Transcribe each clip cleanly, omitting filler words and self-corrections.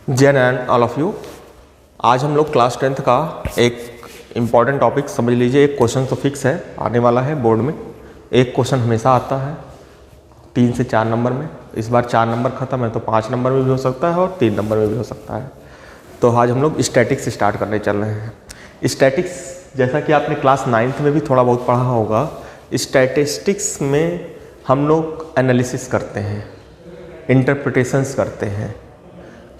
जय Narayan all of you. आज हम लोग क्लास 10th का एक इम्पॉर्टेंट टॉपिक समझ लीजिए। एक क्वेश्चन तो फिक्स है, आने वाला है बोर्ड में। एक क्वेश्चन हमेशा आता है 3 से 4 नंबर में। इस बार 4 नंबर खत्म है तो 5 नंबर में भी हो सकता है और 3 नंबर में भी हो सकता है। तो आज हम लोग स्टैटिक्स स्टार्ट करने चल रहे हैं। स्टैटिक्स जैसा कि आपने क्लास 9th में भी थोड़ा बहुत पढ़ा होगा, स्टैटिस्टिक्स में हम लोग एनालिसिस करते हैं, इंटरप्रिटेशंस करते हैं,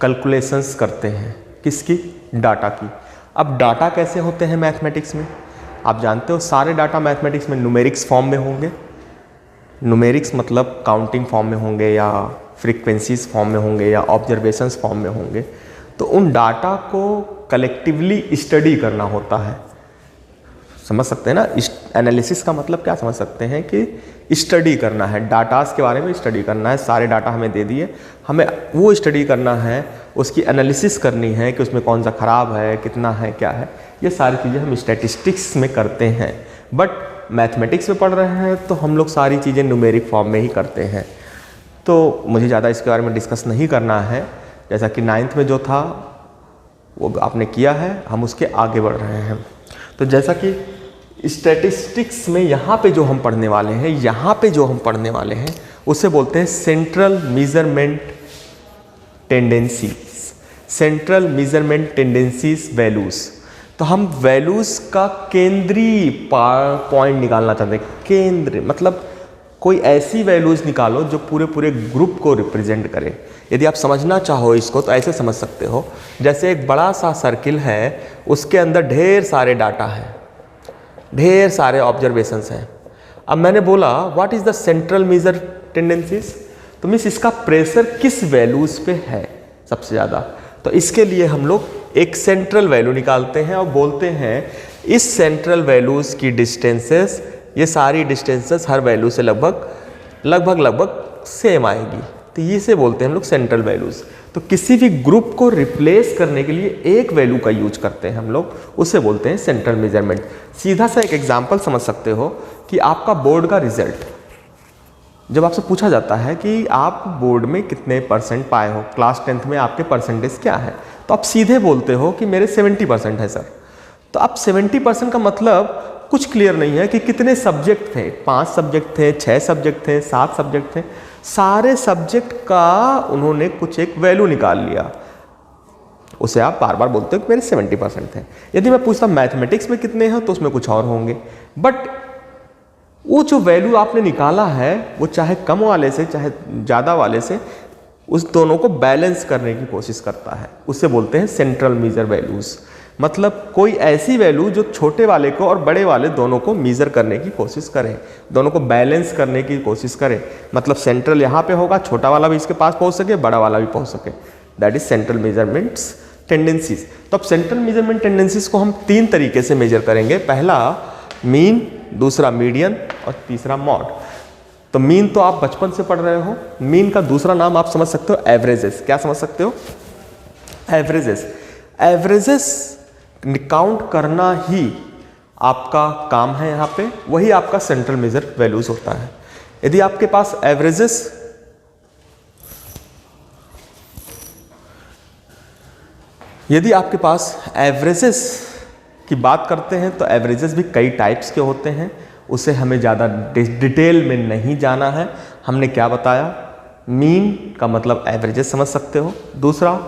कैलकुलेशंस करते हैं। किसकी? डाटा की। अब डाटा कैसे होते हैं मैथमेटिक्स में? आप जानते हो सारे डाटा मैथमेटिक्स में न्यूमेरिक्स फॉर्म में होंगे। न्यूमेरिक्स मतलब काउंटिंग फॉर्म में होंगे या फ्रीक्वेंसीज फॉर्म में होंगे या ऑब्जर्वेशंस फॉर्म में होंगे। तो उन डाटा को कलेक्टिवली स्टडी करना होता है। समझ सकते हैं ना? एनालिसिस का मतलब क्या समझ सकते हैं कि स्टडी करना है, डाटास के बारे में स्टडी करना है। सारे डाटा हमें दे दिए, हमें वो स्टडी करना है, उसकी एनालिसिस करनी है कि उसमें कौन सा ख़राब है, कितना है, क्या है। ये सारी चीज़ें हम स्टैटिस्टिक्स में करते हैं। बट मैथमेटिक्स में पढ़ रहे हैं तो हम लोग सारी चीज़ें न्यूमेरिक फॉर्म में ही करते हैं। तो मुझे ज़्यादा इसके बारे में डिस्कस नहीं करना है। जैसा कि 9th में जो था वो आपने किया है, हम उसके आगे बढ़ रहे हैं। तो जैसा कि स्टैटिस्टिक्स में यहाँ पे जो हम पढ़ने वाले हैं, उसे बोलते हैं central measurement tendencies. Central measurement tendencies values. तो हम वैल्यूज का केंद्रीय पॉइंट निकालना चाहते हैं। केंद्र मतलब कोई ऐसी वैल्यूज निकालो जो पूरे ग्रुप को रिप्रेजेंट करे। यदि आप समझना चाहो इसको तो ऐसे समझ सकते हो, जैसे एक बड़ा सा सर्किल है, उसके अंदर ढेर सारे डाटा हैं, ढेर सारे ऑब्जर्वेशंस हैं। अब मैंने बोला what is the central major tendencies, तो मीन्स इसका प्रेशर किस वैल्यूज पे है सबसे ज़्यादा। तो इसके लिए हम लोग एक सेंट्रल वैल्यू निकालते हैं और बोलते हैं इस सेंट्रल वैल्यूज की डिस्टेंसेस, ये सारी डिस्टेंसेस हर वैल्यू से लगभग सेम आएगी। तो ये से बोलते हैं हम लोग सेंट्रल वैल्यूज। तो किसी भी ग्रुप को रिप्लेस करने के लिए एक वैल्यू का यूज करते हैं हम लोग, उसे बोलते हैं सेंट्रल मेजरमेंट। सीधा सा एक एग्जांपल समझ सकते हो कि आपका बोर्ड का रिजल्ट जब आपसे पूछा जाता है कि आप बोर्ड में कितने % पाए हो, क्लास 10th में आपके परसेंटेज क्या है, तो आप सीधे बोलते हो कि मेरे 70% है सर। तो अब 70% का मतलब कुछ क्लियर नहीं है कि कितने सब्जेक्ट थे। 5 सब्जेक्ट थे, 6 सब्जेक्ट थे, 7 सब्जेक्ट थे। सारे सब्जेक्ट का उन्होंने कुछ एक वैल्यू निकाल लिया, उसे आप बार बार बोलते हो कि मेरे 70% थे। यदि मैं पूछता मैथमेटिक्स में कितने हैं तो उसमें कुछ और होंगे। बट वो जो वैल्यू आपने निकाला है वो चाहे कम वाले से चाहे ज़्यादा वाले से उस दोनों को बैलेंस करने की कोशिश करता है, उसे बोलते हैं सेंट्रल मेजर वैल्यूज़। मतलब कोई ऐसी वैल्यू जो छोटे वाले को और बड़े वाले दोनों को मेज़र करने की कोशिश करे, दोनों को बैलेंस करने की कोशिश करे। मतलब सेंट्रल यहाँ पे होगा, छोटा वाला भी इसके पास पहुँच सके, बड़ा वाला भी पहुँच सके। That is central measurements tendencies. तो अब सेंट्रल मेजरमेंट टेंडेंसीज को हम 3 तरीके से मेजर करेंगे। पहला मीन, दूसरा मीडियन और तीसरा मॉड। तो मीन तो आप बचपन से पढ़ रहे हो। मीन का दूसरा नाम आप समझ सकते हो एवरेजेस। क्या समझ सकते हो? एवरेजेस। एवरेजेस काउंट करना ही आपका काम है यहाँ पे, वही आपका सेंट्रल मेजर वैल्यूज होता है। यदि आपके पास एवरेजेस की बात करते हैं तो एवरेजेस भी कई टाइप्स के होते हैं, उसे हमें ज़्यादा डिटेल में नहीं जाना है। हमने क्या बताया? मीन का मतलब एवरेजेस समझ सकते हो। दूसरा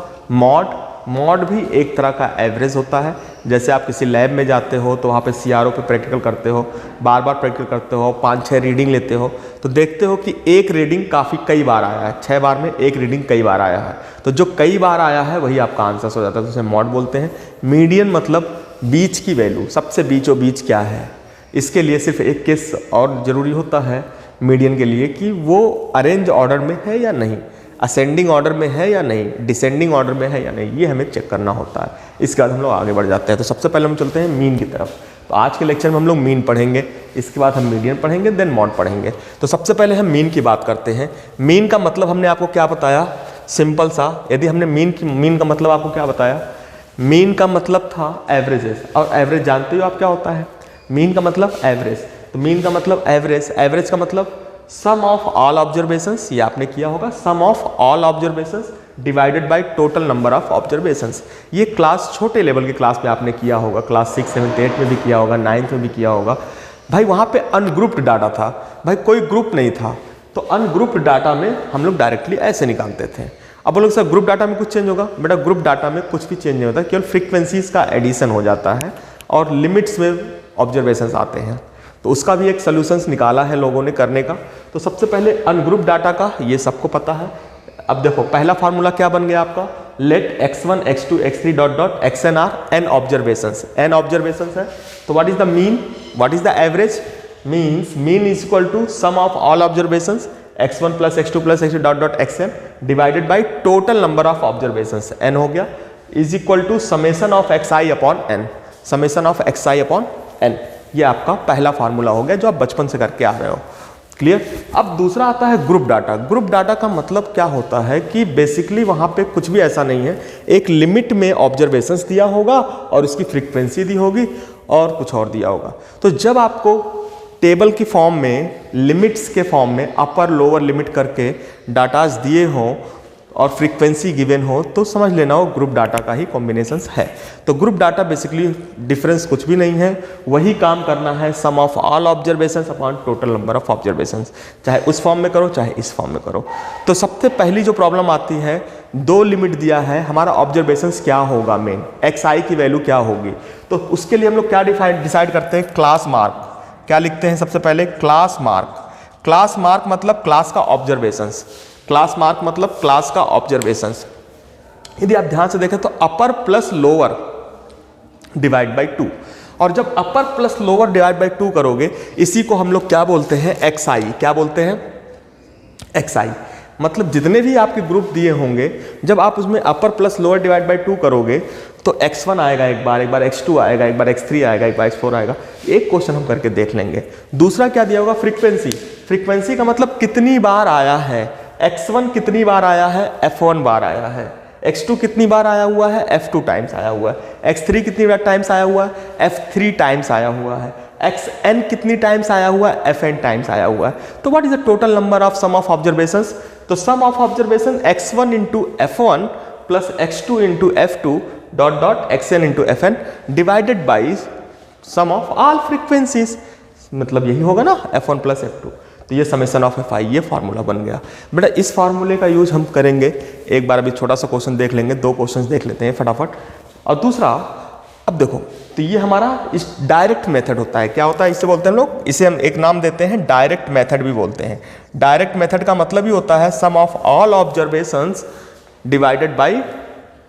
मॉड भी एक तरह का एवरेज होता है। जैसे आप किसी लैब में जाते हो तो वहाँ पे CRO पे प्रैक्टिकल करते हो, बार बार प्रैक्टिकल करते हो, 5-6 रीडिंग लेते हो, तो देखते हो कि एक रीडिंग कई बार आया है। 6 बार में एक रीडिंग कई बार आया है, तो जो कई बार आया है वही आपका आंसर हो जाता है, तो उसे मॉड बोलते हैं। मीडियन मतलब बीच की वैल्यू, सबसे बीचों बीच क्या है। इसके लिए सिर्फ एक केस और ज़रूरी होता है मीडियन के लिए कि वो अरेंज ऑर्डर में है या नहीं, असेंडिंग ऑर्डर में है या नहीं, डिसेंडिंग ऑर्डर में है या नहीं, ये हमें चेक करना होता है। इसके बाद हम लोग आगे बढ़ जाते हैं। तो सबसे पहले हम चलते हैं मीन की तरफ। तो आज के लेक्चर में हम लोग मीन पढ़ेंगे, इसके बाद हम मीडियन पढ़ेंगे, देन मॉड पढ़ेंगे। तो सबसे पहले हम मीन की बात करते हैं। मीन का मतलब हमने आपको क्या बताया? सिंपल सा। यदि हमने मीन का मतलब आपको क्या बताया? मीन का मतलब था एवरेजेस, और एवरेज जानते हो आप क्या होता है? मीन का मतलब एवरेज। तो मीन का मतलब एवरेज, एवरेज का मतलब सम ऑफ ऑल ऑब्जर्वेशंस, ये आपने किया होगा, sum of all observations divided by total number of observations. ये क्लास छोटे लेवल के क्लास में आपने किया होगा, क्लास 6, 7, 8 में भी किया होगा, 9th में भी किया होगा। भाई वहाँ पे अनग्रुप्ड डाटा था, भाई कोई ग्रुप नहीं था, तो अनग्रुप्ड डाटा में हम लोग डायरेक्टली ऐसे निकालते थे। अब बोलोगे सर ग्रुप डाटा में कुछ चेंज होगा? बेटा ग्रुप डाटा में कुछ भी चेंज नहीं होता, केवल फ्रीक्वेंसीज का एडिशन हो जाता है और लिमिट्स में ऑब्जर्वेशंस आते हैं। तो उसका भी एक सोल्यूशंस निकाला है लोगों ने करने का। तो सबसे पहले अनग्रुप डाटा का ये सबको पता है। अब देखो पहला फार्मूला क्या बन गया आपका, let x1 x2 x3 dot dot xn are n observations. n observations है तो what is the mean, what is the average? Means mean is equal to sum of all observations x1 plus x2 plus x3 dot dot xn divided by total number of observations n हो गया, is equal to summation of xi upon n, summation of xi upon n। ये आपका पहला formula हो गया जो आप बचपन से करके आ रहे हो। क्लियर? अब दूसरा आता है ग्रुप डाटा। ग्रुप डाटा का मतलब क्या होता है कि बेसिकली वहाँ पे कुछ भी ऐसा नहीं है, एक लिमिट में ऑब्जर्वेशंस दिया होगा और उसकी फ्रीक्वेंसी दी होगी और कुछ और दिया होगा। तो जब आपको टेबल की फॉर्म में, लिमिट्स के फॉर्म में अपर लोअर लिमिट करके डाटाज दिए हों और फ्रीक्वेंसी गिवन हो तो समझ लेना वो ग्रुप डाटा का ही कॉम्बिनेशंस है। तो ग्रुप डाटा बेसिकली डिफरेंस कुछ भी नहीं है, वही काम करना है sum of all observations upon total number of observations, चाहे उस फॉर्म में करो चाहे इस फॉर्म में करो। तो सबसे पहली जो प्रॉब्लम आती है, दो लिमिट दिया है, हमारा ऑब्जर्वेशंस क्या होगा, मेन xi की वैल्यू क्या होगी। तो उसके लिए हम लोग क्या डिसाइड करते हैं, क्लास मार्क। क्या लिखते हैं सबसे पहले, क्लास मार्क। क्लास मार्क मतलब क्लास का ऑब्जर्वेशंस, क्लास मार्क मतलब क्लास का ऑब्जर्वेशंस। यदि आप ध्यान से देखें तो upper plus lower divide by 2, और जब अपर प्लस लोअर डिवाइड बाई 2 करोगे इसी को हम लोग क्या बोलते हैं, xi। क्या बोलते हैं, xi। मतलब जितने भी आपके ग्रुप दिए होंगे जब आप उसमें अपर प्लस लोअर डिवाइड बाई 2 करोगे तो x1 आएगा एक बार x2 आएगा एक बार x3 आएगा एक बार x4 आएगा। एक क्वेश्चन हम करके देख लेंगे। दूसरा क्या दिया होगा, फ्रीक्वेंसी। फ्रीक्वेंसी का मतलब कितनी बार आया है, x1 कितनी बार आया है, f1 बार आया है, x2 कितनी बार आया हुआ है, f2 टाइम्स आया हुआ है, x3 कितनी बार टाइम्स आया हुआ है, f3 टाइम्स आया हुआ है, xn कितनी टाइम्स आया हुआ है, fn टाइम्स आया हुआ है। तो what is the total number of sum of observations? तो sum of observation x1 into f1 plus x2 into f2 dot dot xn into fn divided by sum of all frequencies, मतलब यही होगा ना f1 plus f2। तो ये summation of fi, ये formula बन गया। बेटा इस फार्मूले का यूज हम करेंगे एक बार, अभी छोटा सा क्वेश्चन देख लेंगे, दो क्वेश्चंस देख लेते हैं फटाफट। और दूसरा अब देखो, तो ये हमारा इस डायरेक्ट मेथड होता है। क्या होता है इसे बोलते हैं लोग, इसे हम एक नाम देते हैं डायरेक्ट मेथड भी बोलते हैं। डायरेक्ट मेथड का मतलब ही होता है sum of all observations divided by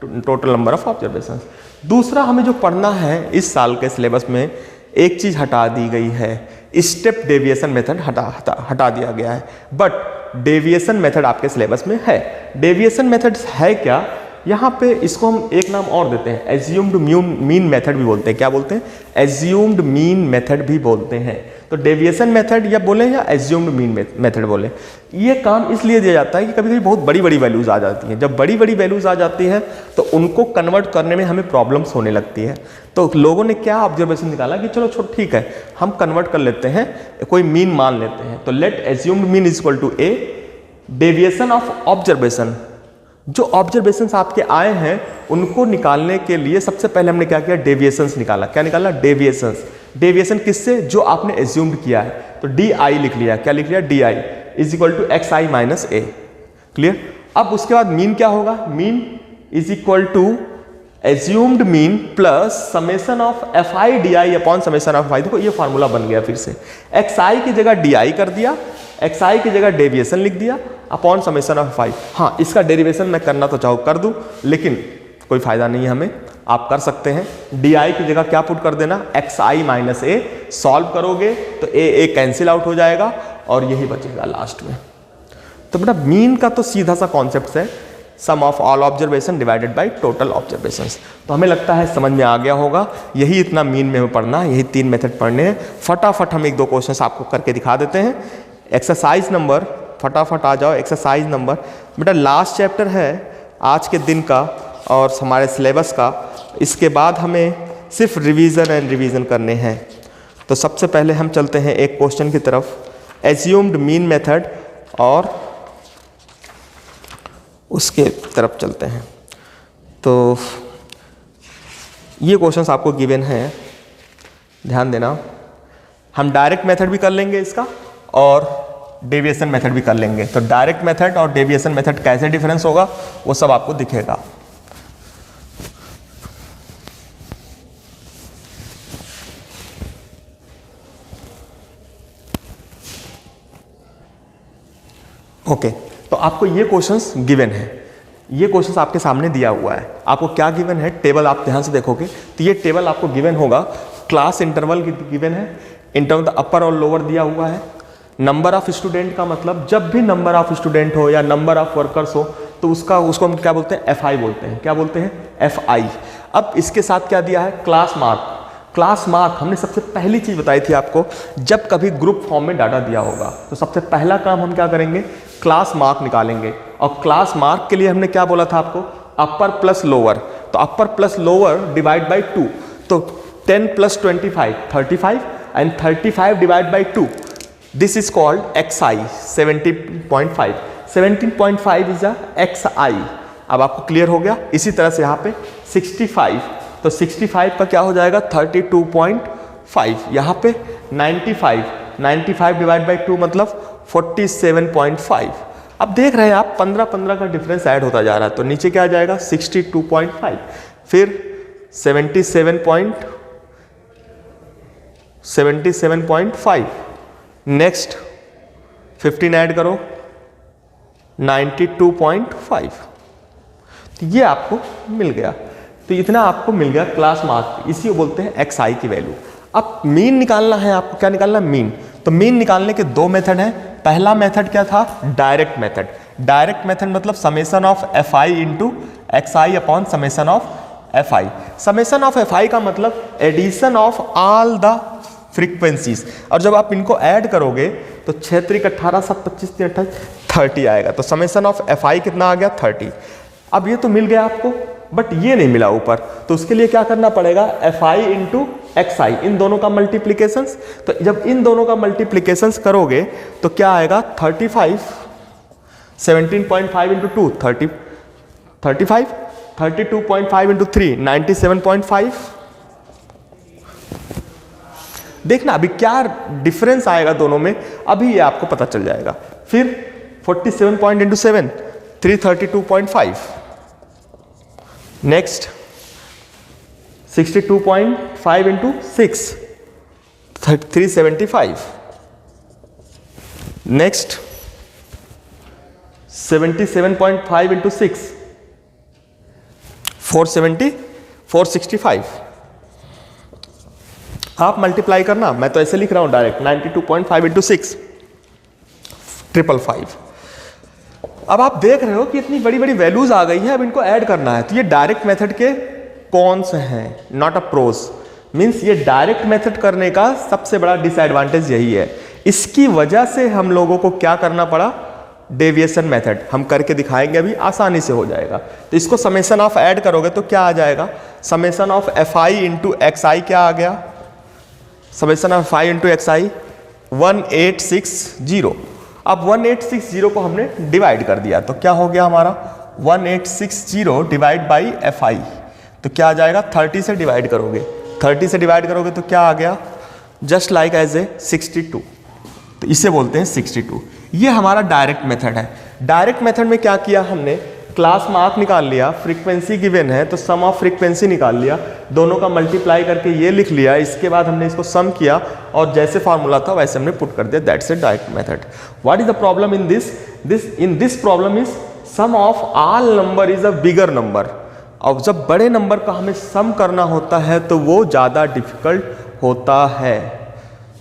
total number of observations. दूसरा हमें जो पढ़ना है इस साल के सिलेबस में, एक चीज हटा दी गई है, स्टेप डेविएशन मेथड हटा दिया गया है, बट डेविएशन मेथड आपके सिलेबस में है। डेविएशन मेथड है क्या, यहाँ पे इसको हम एक नाम और देते हैं, एज्यूम्ड मीन मेथड भी बोलते हैं। क्या बोलते हैं, एज्यूम्ड मीन मेथड भी बोलते हैं। तो डेविएशन मेथड या बोले या एज्यूम्ड मीन मेथड बोले, ये काम इसलिए दिया जाता है कि कभी कभी बहुत बड़ी बड़ी वैल्यूज आ जाती हैं। जब बड़ी बड़ी वैल्यूज आ जाती हैं तो उनको कन्वर्ट करने में हमें प्रॉब्लम्स होने लगती है। तो लोगों ने क्या ऑब्जर्वेशन निकाला कि चलो छोड़ ठीक है हम कन्वर्ट कर लेते हैं, कोई मीन मान लेते हैं। तो let assumed mean is equal to a deviation of observation. जो ऑब्जर्वेशंस आपके आए हैं उनको निकालने के लिए सबसे पहले हमने क्या किया, डेविएशंस निकाला। क्या निकाला, डेविएशंस। डेविएशन किससे, जो आपने एज्यूम्ड किया है। तो डी आई लिख लिया। क्या लिख लिया, D I is equal to X I minus A. Clear? अब उसके बाद मीन क्या होगा, mean is equal to assumed mean plus summation of F I D I upon summation of I. देखो ये फार्मूला बन गया फिर से, एक्स आई की जगह डी आई कर दिया, एक्स आई की जगह डेविएशन लिख दिया अपॉन समेशन ऑफ फाइव। हाँ, इसका डेरिवेशन मैं करना तो चाहूँ कर दूँ, लेकिन कोई फायदा नहीं है हमें। आप कर सकते हैं, डी आई की जगह क्या पुट कर देना, x I minus A. Solve करोगे तो ए कैंसिल आउट हो जाएगा और यही बचेगा लास्ट में। तो बेटा मीन का तो सीधा सा कॉन्सेप्ट है, sum of all observation divided by total observations. तो हमें लगता है समझ में आ गया होगा। यही इतना मीन में हमें पढ़ना है, यही 3 मेथड पढ़ने हैं। फटाफट हम 1-2 क्वेश्चंस आपको करके दिखा देते हैं। एक्सरसाइज नंबर, फटाफट आ जाओ। एक्सरसाइज नंबर बेटा लास्ट चैप्टर है आज के दिन का और हमारे सिलेबस का। इसके बाद हमें सिर्फ रिवीजन करने हैं। तो सबसे पहले हम चलते हैं एक क्वेश्चन की तरफ, एज्यूम्ड मीन मेथड और उसके तरफ चलते हैं। तो ये क्वेश्चंस आपको गिवन है, ध्यान देना। हम डायरेक्ट मेथड भी कर लेंगे इसका और डेविएशन मेथड भी कर लेंगे। तो डायरेक्ट मेथड और डेविएशन मेथड कैसे डिफरेंस होगा वो सब आपको दिखेगा। ओके, तो आपको ये क्वेश्चंस गिवन है, ये क्वेश्चंस आपके सामने दिया हुआ है। आपको क्या गिवन है, टेबल आप ध्यान से देखोगे तो ये टेबल आपको गिवन होगा। क्लास इंटरवल गिवन है, इंटरवल अपर और लोअर दिया हुआ है। नंबर ऑफ स्टूडेंट का मतलब जब भी नंबर ऑफ स्टूडेंट हो या नंबर ऑफ वर्कर्स हो तो उसको हम क्या बोलते हैं, FI बोलते हैं। क्या बोलते हैं, FI। अब इसके साथ क्या दिया है, क्लास मार्क। क्लास मार्क हमने सबसे पहली चीज बताई थी आपको, जब कभी ग्रुप फॉर्म में डाटा दिया होगा तो सबसे पहला काम हम क्या करेंगे, क्लास मार्क निकालेंगे। और क्लास मार्क के लिए हमने क्या बोला था आपको, अपर प्लस लोअर। तो upper plus lower divide by 2, तो 10 + 25 35 and 35 divide by 2, this is called XI 17.5। 17.5 is a XI। अब आपको क्लियर हो गया। इसी तरह से यहाँ पे 65, तो 65 का क्या हो जाएगा, 32.5। यहाँ पे 95 डिवाइड बाई 2 मतलब 47.5। अब देख रहे हैं आप 15 का डिफरेंस ऐड होता जा रहा है, तो नीचे क्या आ जाएगा, 62.5, फिर 77.5, नेक्स्ट 15 ऐड करो 92.5। तो ये आपको मिल गया। तो इतना आपको मिल गया क्लास मार्क, इसी को बोलते हैं XI की वैल्यू। अब मीन निकालना है आपको, क्या निकालना है, मीन। तो मीन निकालने के दो मेथड हैं। पहला मेथड क्या था, डायरेक्ट मेथड। डायरेक्ट मेथड मतलब summation of FI into XI upon summation of FI। Summation of FI का मतलब addition of all the frequencies, और जब आप इनको ऐड करोगे तो 6 × 3 = 18, 7 × 25 = 28, 30 आएगा। तो समेशन ऑफ FI कितना आ गया, 30। अब ये तो मिल गया आपको, बट ये नहीं मिला ऊपर, तो उसके लिए क्या करना पड़ेगा, FI इंटू XI, इन दोनों का मल्टीप्लीकेशंस। तो जब इन दोनों का मल्टीप्लीकेशंस करोगे तो क्या आएगा, 35, 17.5 इंटू 2 35, 32.5 इंटू 3 97.5। देखना अभी क्या डिफरेंस आएगा दोनों में, अभी ये आपको पता चल जाएगा। फिर 47 point into 7 332.5, next 62.5 into 6 375, next 77.5 into 6 465। आप मल्टीप्लाई करना, मैं तो ऐसे लिख रहा हूं डायरेक्ट, 92.5 इंटू 6 555। अब आप देख रहे हो कि इतनी बड़ी बड़ी वैल्यूज आ गई है, अब इनको ऐड करना है। तो ये डायरेक्ट मेथड के कॉन्स हैं, नॉट अ प्रोस। मीन्स ये डायरेक्ट मेथड करने का सबसे बड़ा डिसएडवांटेज यही है। इसकी वजह से हम लोगों को क्या करना पड़ा, डेविएशन मेथड। हम करके दिखाएंगे अभी, आसानी से हो जाएगा। तो इसको समेशन ऑफ ऐड करोगे तो क्या आ जाएगा, summation of FI into XI क्या आ गया, summation of FI into XI 1860। अब 1860 को हमने डिवाइड कर दिया, तो क्या हो गया हमारा, 1860 डिवाइड बाई FI, तो क्या आ जाएगा, 30 से डिवाइड करोगे, 30 से डिवाइड करोगे तो क्या आ गया, जस्ट लाइक एज ए 62। तो इसे बोलते हैं 62। ये हमारा डायरेक्ट मेथड है। डायरेक्ट मेथड में क्या किया हमने, क्लास मार्क निकाल लिया, फ्रीक्वेंसी गिवन है तो सम ऑफ फ्रीक्वेंसी निकाल लिया, दोनों का मल्टीप्लाई करके ये लिख लिया, इसके बाद हमने इसको सम किया और जैसे फार्मूला था वैसे हमने पुट कर दिया। That's a direct method. What is the problem in this problem is sum of all number is a bigger number. और जब बड़े नंबर का हमें सम करना होता है तो वो ज़्यादा डिफिकल्ट होता है।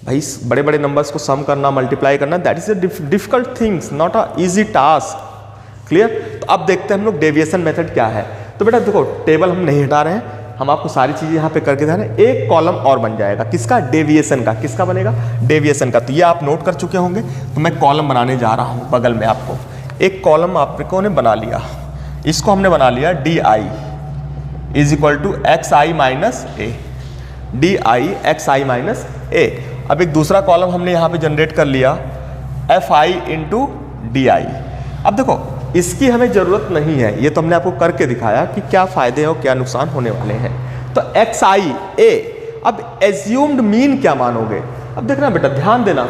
भाई बड़े बड़े नंबर्स को सम करना, मल्टीप्लाई करना, that is a difficult things, not a easy task. Clear. तो अब देखते हैं हम लोग डेविएशन मेथड क्या है। तो बेटा देखो, टेबल हम नहीं हटा रहे हैं, हम आपको सारी चीजें यहाँ पे करके दे रहे हैं। एक कॉलम और बन जाएगा, किसका, डेविएशन का। किसका बनेगा, डेविएशन का। तो ये आप नोट कर चुके होंगे। तो मैं कॉलम बनाने जा रहा हूँ बगल में। आपको एक कॉलम आपको ने बना लिया, इसको हमने बना लिया DI is equal to XI minus A, DI XI minus A। अब एक दूसरा कॉलम हमने यहाँ पे जनरेट कर लिया FI इंटू DI। अब देखो इसकी हमें ज़रूरत नहीं है। ये तो हमने आपको करके दिखाया कि क्या फ़ायदे और क्या नुकसान होने वाले हैं। तो xi a, अब एज्यूम्ड मीन क्या मानोगे? अब देखना बेटा, ध्यान देना,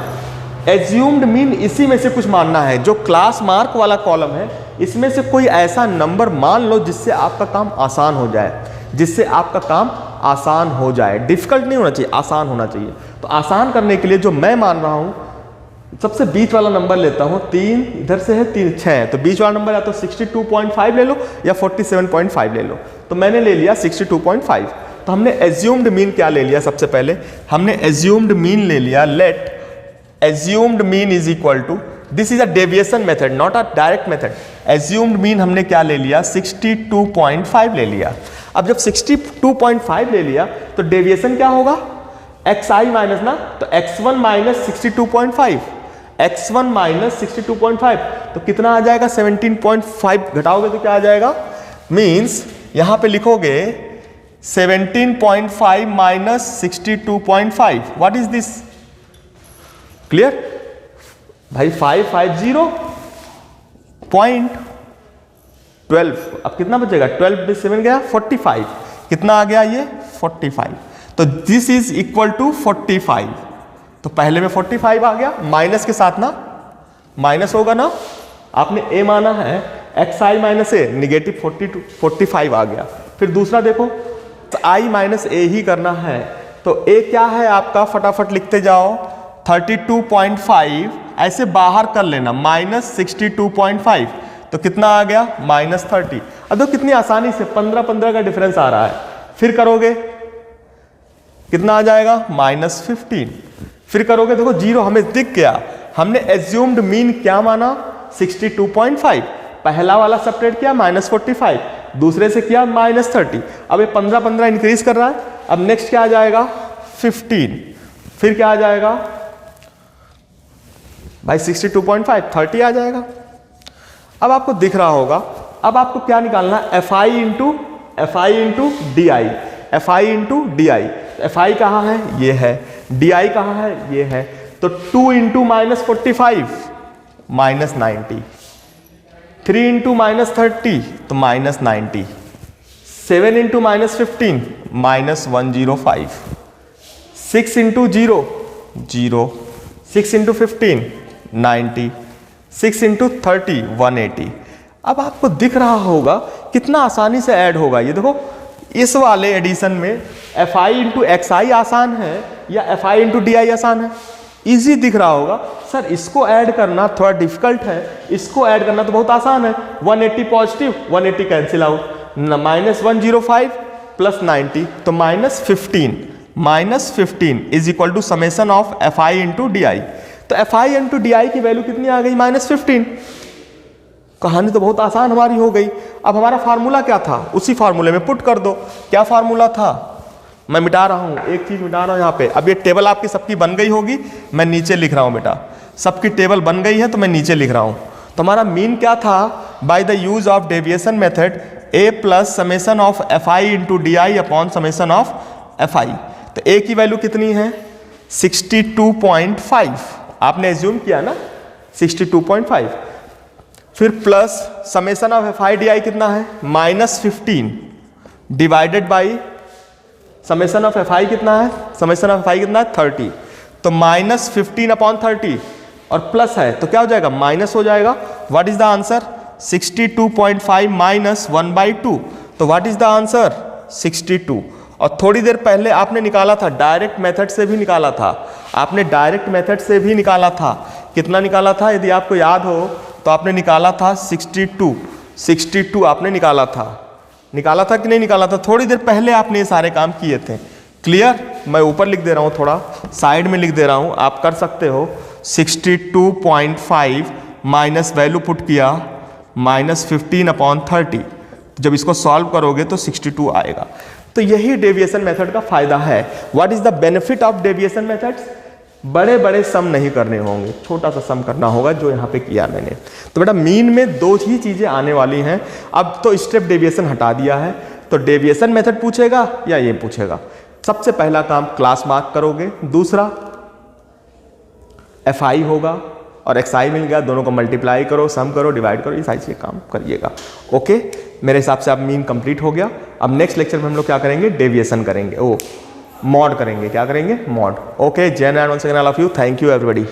एज्यूम्ड मीन इसी में से कुछ मानना है। जो क्लास मार्क वाला कॉलम है, इसमें से कोई ऐसा नंबर मान लो जिससे आपका काम आसान हो जाए, जिससे आपका काम आसान हो जाए। डिफिकल्ट नहीं होना चाहिए, आसान होना चाहिए। तो आसान करने के लिए जो मैं मान रहा हूँ, सबसे बीच वाला नंबर लेता हूँ। 3 इधर से है, 3 6 है, तो बीच वाला नंबर या तो 62.5 ले लो या 47.5 ले लो। तो मैंने ले लिया 62.5। तो हमने एज्यूम्ड मीन क्या ले लिया? सबसे पहले हमने एज्यूम्ड मीन ले लिया, let assumed mean is equal to, this is a deviation method not a direct method. Assumed mean हमने क्या ले लिया? 62.5 ले लिया। अब जब 62.5 ले लिया तो डेविएशन क्या होगा? xi माइनस ना, तो x1 माइनस 62.5, x1 माइनस 62.5, तो कितना आ जाएगा? 17.5 घटाओगे तो क्या आ जाएगा? मीन्स यहां पे लिखोगे 17.5 minus 62.5, what is this? Clear भाई? 550.12। अब कितना बचेगा? 12 में 7 गया 45, कितना आ गया ये? 45। तो दिस इज इक्वल टू 45। तो पहले में 45 आ गया, माइनस के साथ ना, माइनस होगा ना, आपने a माना है, xi माइनस ए, निगेटिव 45 आ गया। फिर दूसरा देखो, तो i माइनस ए ही करना है। तो a क्या है आपका? फटाफट लिखते जाओ, 32.5 ऐसे बाहर कर लेना, माइनस 62.5, तो कितना आ गया? माइनस 30। अब देखो कितनी आसानी से 15 का डिफरेंस आ रहा है। फिर करोगे कितना आ जाएगा? माइनस 15। फिर करोगे, देखो जीरो हमें दिख गया। हमने एज्यूम्ड मीन क्या माना? 62.5। पहला वाला सब्ट्रैक्ट किया माइनस 45, दूसरे से किया माइनस 30। अब ये 15 इंक्रीज कर रहा है। अब नेक्स्ट क्या आ जाएगा? 15। फिर क्या आ जाएगा भाई? 62.5, 30 आ जाएगा। अब आपको दिख रहा होगा, अब आपको क्या निकालना है? fi इंटू डी आई, fi इंटू डी आई। fi कहाँ है? ये है। di कहाँ है? ये है। तो 2 into minus 45 minus 90, 3 into minus 30 तो minus 90, 7 into minus 15 minus 105, 6 into 0 0, 6 into 15 90, 6 into 30 180। अब आपको दिख रहा होगा कितना आसानी से ऐड होगा। ये देखो, इस वाले एडिशन में fi इंटू xi आसान है या fi इंटू डी आई आसान है? इजी दिख रहा होगा। सर इसको ऐड करना थोड़ा डिफिकल्ट है, इसको ऐड करना तो बहुत आसान है। 180 positive, 180 cancel out, minus 105 plus 90, तो minus 15 is equal to summation of fi into d i. तो fi इंटू डी आई की वैल्यू कितनी आ गई? माइनस 15। कहानी तो बहुत आसान हमारी हो गई। अब हमारा फार्मूला क्या था? उसी फार्मूले में पुट कर दो। क्या फार्मूला था? मैं मिटा रहा हूं, एक चीज मिटा रहा हूं यहाँ पे। अब ये टेबल आपकी सबकी बन गई होगी, मैं नीचे लिख रहा हूं बेटा। सबकी टेबल बन गई है तो मैं नीचे लिख रहा हूं। तो हमारा मीन क्या था? By the use of deviation method a plus summation of fi into d I upon summation of fi। तो a की वैल्यू कितनी है? 62.5। आपने एज्यूम किया ना 62.5। फिर plus summation of fi D I कितना है? Minus 15 divided by summation of fi कितना है? समेशन ऑफ fi कितना है? 30। तो माइनस 15 अपॉन 30 और प्लस है तो क्या हो जाएगा? माइनस हो जाएगा। What is the answer? 62.5 minus 1/2। तो व्हाट इज द आंसर? 62। और थोड़ी देर पहले आपने निकाला था, डायरेक्ट मेथड से भी निकाला था। आपने डायरेक्ट मेथड से भी निकाला था। कितना निकाला था? यदि आपको याद हो तो आपने निकाला था 62 आपने निकाला था। निकाला था कि नहीं निकाला था? थोड़ी देर पहले आपने ये सारे काम किए थे। क्लियर? मैं ऊपर लिख दे रहा हूँ, थोड़ा साइड में लिख दे रहा हूँ, आप कर सकते हो। 62.5 माइनस वैल्यू पुट किया माइनस 15 अपॉन 30। जब इसको सॉल्व करोगे तो 62 आएगा। तो यही डेविएशन मेथड का फायदा है। What is the benefit of deviation methods? बड़े बड़े सम नहीं करने होंगे, छोटा सा सम करना होगा, जो यहाँ पे किया मैंने। तो बेटा मीन में दो ही चीजें आने वाली हैं। अब तो स्टेप डेविएशन हटा दिया है, तो डेविएशन मेथड पूछेगा या ये पूछेगा? सबसे पहला काम क्लास मार्क करोगे, दूसरा fi होगा, और xi मिल गया, दोनों को मल्टीप्लाई करो, सम करो, डिवाइड करो, ये सारी चीज़ें काम करिएगा। ओके, मेरे हिसाब से अब मीन कंप्लीट हो गया। अब नेक्स्ट लेक्चर में हम लोग क्या करेंगे, डेविएशन करेंगे, मॉड करेंगे। क्या करेंगे, mode. Okay, Jai Narayan, once again all of you, thank you everybody.